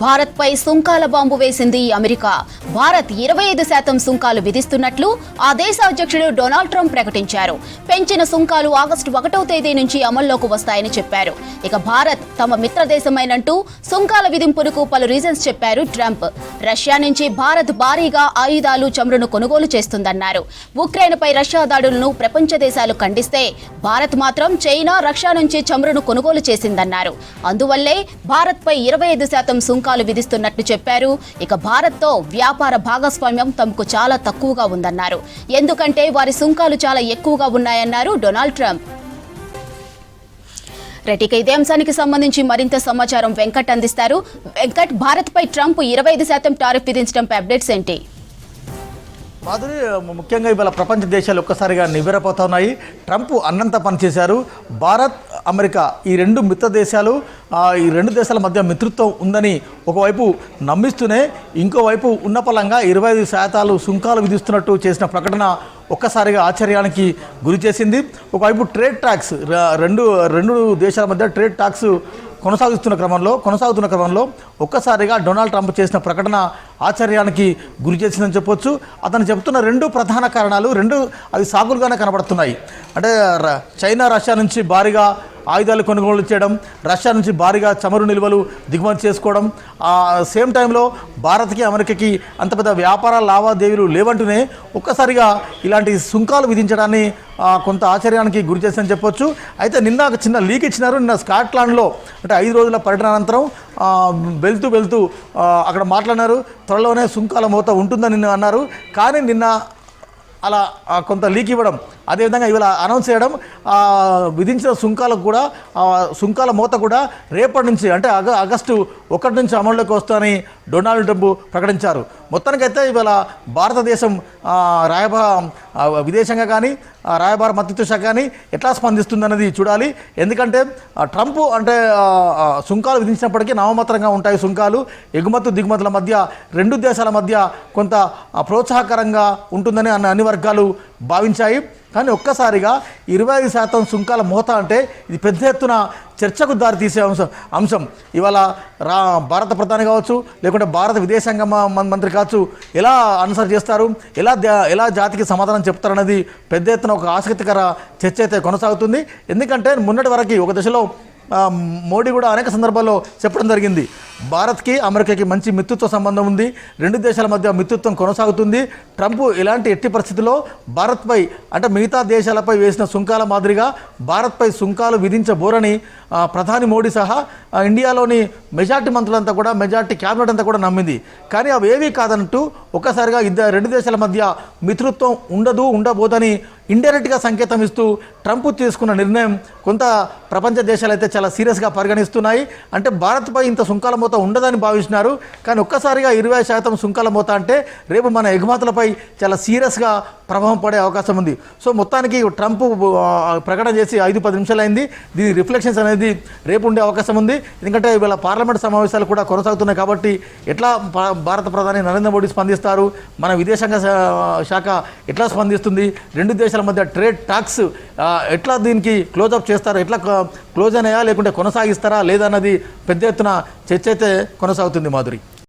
భారత్పై సుంకాల బాంబు వేసింది అమెరికా. భారత్ 25% సుంకాలు విధిస్తున్నట్లు ఆ దేశ అధ్యక్షుడు డొనాల్డ్ ట్రంప్ ప్రకటించారు. పెంచిన సుంకాలు ఆగస్టు 1వ తేదీ నుంచి అమల్లోకి వస్తాయని చెప్పారు. ఇక భారత్ తమ మిత్ర దేశమైనంటూ సుంకాల విధింపునకు పలు రీజన్స్ చెప్పారు ట్రంప్. రష్యా నుంచి భారత్ భారీగా ఆయుధాలు, చమురును కొనుగోలు చేస్తుందన్నారు. ఉక్రెయిన్పై రష్యా దాడులను ప్రపంచ దేశాలు ఖండిస్తే భారత్ మాత్రం చైనా, రష్యా నుంచి చమురును కొనుగోలు చేసిందన్నారు. అందువల్లే భారత్పై 25% సుంకాలు విధిస్తున్నట్టు చెప్పారు. ఇక భారత్తో వ్యాపార భాగస్వామ్యం తమకు చాలా తక్కువగా ఉందన్నారు. ఎందుకంటే వారి సుంకాలు చాలా ఎక్కువగా ఉన్నాయన్నారు డొనాల్డ్ ట్రంప్. రెటిక ఇదే అంశానికి సంబంధించి మరింత సమాచారం వెంకట్ అందిస్తారు. వెంకట్, భారత్పై ట్రంప్ 25% టారిఫ్ విధించడంపై అప్డేట్స్ ఏంటి? మాధురి, ముఖ్యంగా ఇవాళ ప్రపంచ దేశాలు ఒక్కసారిగా నివ్వెరపోతున్నాయి. ట్రంప్ అన్నంత పనిచేశారు. భారత్, అమెరికా ఈ రెండు మిత్ర దేశాలు, ఈ రెండు దేశాల మధ్య మిత్రత్వం ఉందని ఒకవైపు నమ్మిస్తూనే ఇంకోవైపు ఉన్నపలంగా 25% సుంకాలు విధిస్తున్నట్టు చేసిన ప్రకటన ఒక్కసారిగా ఆశ్చర్యానికి గురి చేసింది. ఒకవైపు ట్రేడ్ ట్యాక్స్, రెండు దేశాల మధ్య ట్రేడ్ ట్యాక్స్ కొనసాగుతున్న క్రమంలో ఒక్కసారిగా డొనాల్డ్ ట్రంప్ చేసిన ప్రకటన ఆశ్చర్యానికి గురి చేసిందని చెప్పొచ్చు. అతను చెబుతున్న రెండు ప్రధాన కారణాలు అవి సాగులుగానే కనబడుతున్నాయి. అంటే చైనా, రష్యా నుంచి భారీగా ఆయుధాలు కొనుగోలు చేయడం, రష్యా నుంచి భారీగా చమురు నిల్వలు దిగుమతి చేసుకోవడం, సేమ్ టైంలో భారత్కి, అమెరికాకి అంత పెద్ద వ్యాపార లావాదేవీలు లేవంటూనే ఒక్కసారిగా ఇలాంటి సుంకాలు విధించడాన్ని కొంత ఆశ్చర్యానికి గురి చేసిందని చెప్పొచ్చు. అయితే నిన్న ఒక చిన్న లీక్ ఇచ్చినారు. నిన్న స్కాట్లాండ్లో అంటే 5 రోజుల పర్యటన అనంతరం వెళ్తూ అక్కడ మాట్లాడినారు. త్వరలోనే సుంకాల మోత ఉంటుందని అన్నారు. కానీ నిన్న అలా కొంత లీక్ ఇవ్వడం, అదేవిధంగా ఇవాళ అనౌన్స్ చేయడం, విధించిన సుంకాల మోత కూడా రేపటి నుంచి అంటే ఆగస్టు 1 నుంచి అమల్లోకి వస్తుందని డొనాల్డ్ ట్రంప్ ప్రకటించారు. మొత్తానికైతే ఇవాళ భారతదేశం విదేశంగా కానీ రాయబార మంత్రిత్వ శాఖ కానీ ఎట్లా స్పందిస్తుందన్నది చూడాలి. ఎందుకంటే ట్రంప్ అంటే సుంకాలు విధించినప్పటికీ నామమాత్రంగా ఉంటాయి సుంకాలు. ఎగుమతి దిగుమతుల మధ్య, రెండు దేశాల మధ్య కొంత ప్రోత్సాహకరంగా ఉంటుందని అన్ని వర్గాలు భావించాయి. కానీ ఒక్కసారిగా 25% సుంకాల మోత అంటే ఇది పెద్ద ఎత్తున చర్చకు దారితీసే అంశం. ఇవాళ భారత ప్రధాని కావచ్చు, లేకుంటే భారత విదేశాంగ మంత్రి కావచ్చు, ఎలా ఆన్సర్ చేస్తారు, ఎలా జాతికి సమాధానం చెప్తారన్నది పెద్ద ఎత్తున ఒక ఆసక్తికర చర్చ అయితే కొనసాగుతుంది. ఎందుకంటే మొన్నటి వరకు ఒక దశలో మోడీ కూడా అనేక సందర్భాల్లో చెప్పడం జరిగింది, భారత్కి, అమెరికాకి మంచి మిత్రత్వ సంబంధం ఉంది, రెండు దేశాల మధ్య మిత్రత్వం కొనసాగుతుంది. ట్రంప్ ఎట్టి పరిస్థితుల్లో భారత్పై అంటే మిగతా దేశాలపై వేసిన సుంకాల మాదిరిగా భారత్పై సుంకాలు విధించబోరని ప్రధాని మోడీ సహా ఇండియాలోని మెజార్టీ మంత్రులంతా కూడా, మెజార్టీ క్యాబినెట్ అంతా కూడా నమ్మింది. కానీ అవి ఏవీ కాదంటూ ఒక్కసారిగా రెండు దేశాల మధ్య మిత్రత్వం ఉండబోదని ఇండైరెక్ట్గా సంకేతం ఇస్తూ ట్రంప్ తీసుకున్న నిర్ణయం కొంత ప్రపంచ దేశాలు అయితే చాలా సీరియస్గా పరిగణిస్తున్నాయి. అంటే భారత్పై ఇంత సుంకాల మోత ఉండదని భావిస్తున్నారు. కానీ ఒక్కసారిగా 20% సుంకాల మోత అంటే రేపు మన ఎగుమతులపై చాలా సీరియస్గా ప్రభావం పడే అవకాశం ఉంది. సో మొత్తానికి ట్రంప్ ప్రకటన చేసి 5-10 నిమిషాలు అయింది. దీని రిఫ్లెక్షన్స్ అనేది రేపు ఉండే అవకాశం ఉంది. ఎందుకంటే ఇవాళ పార్లమెంట్ సమావేశాలు కూడా కొనసాగుతున్నాయి. కాబట్టి ఎట్లా భారత ప్రధాని నరేంద్ర మోడీ స్పందిస్తారు, మన విదేశాంగ శాఖ ఎట్లా స్పందిస్తుంది, రెండు దేశాల మధ్య ట్రేడ్ టాక్స్ ఎట్లా దీనికి క్లోజప్ చేస్తారు, ఎట్లా క్లోజ్ అయినాయా లేకుంటే కొనసాగిస్తారా లేదన్నది పెద్ద ఎత్తున చర్చ అయితే కొనసాగుతుంది. మాధురి.